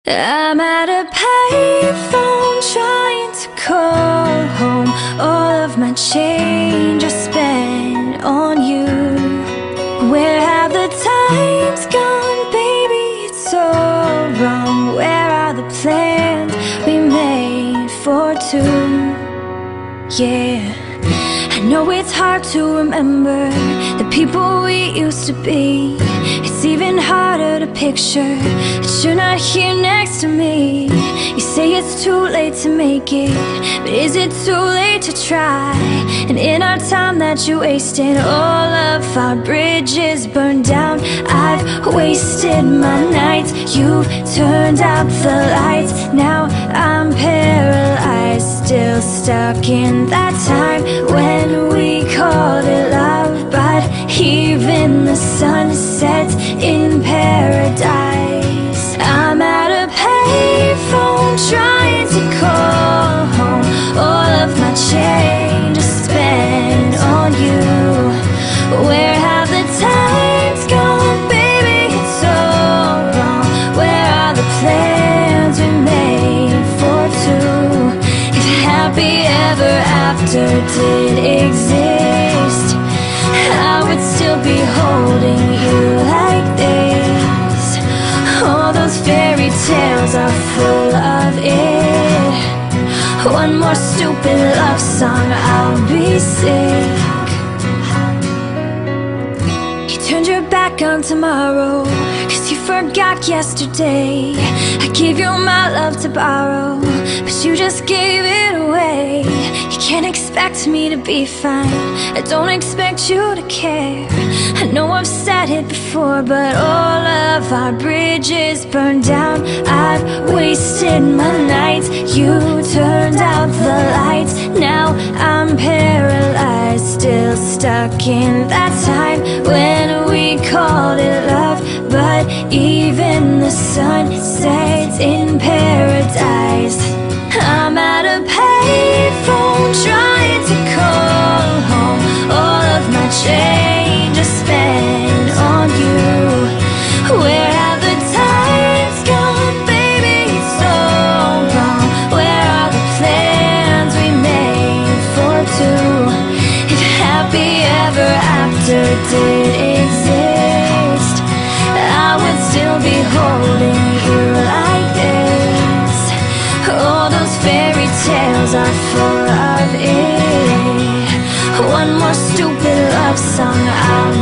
I'm at a payphone trying to call home. All of my change I spent on you. Where have the times gone, baby? It's so wrong. Where are the plans we made for two? Yeah, I know it's hard to remember the people we used to be. It's even harder to picture that you're not here next to me. You say it's too late to make it, but is it too late to try? And in our time that you wasted, all of our bridges burned down. I've wasted my nights, you've turned out the lights. Now I'm paralyzed, still stuck in that time when we called it love. But even the sun sets in paradise. I'm at a payphone trying to call home. All of my change I spent on you. Where have the times gone, baby? It's so wrong. Where are the plans we made for two? If happy ever after did exist, I would still be holding you like this. All those fairy tales are full of it. One more stupid love song, I'll be sick. You turned your back on tomorrow, 'cause you forgot yesterday. I gave you my love to borrow, but you just gave it away. You can't expect me to be fine, I don't expect you to care. I know I've said it before, but all of our bridges burned down. I've wasted my nights, you turned out the lights. Now I'm paralyzed, still stuck in that time when we called it love. But even the sun sets in paradise. I'm at a payphone trying to call home. All of my change I spent on you. Where have the times gone, baby? It's so wrong. Where are the plans we made for two? If happy ever after did exist, I would still be holding you like this. All those fairy tales are full of it. One more stupid love song, I'll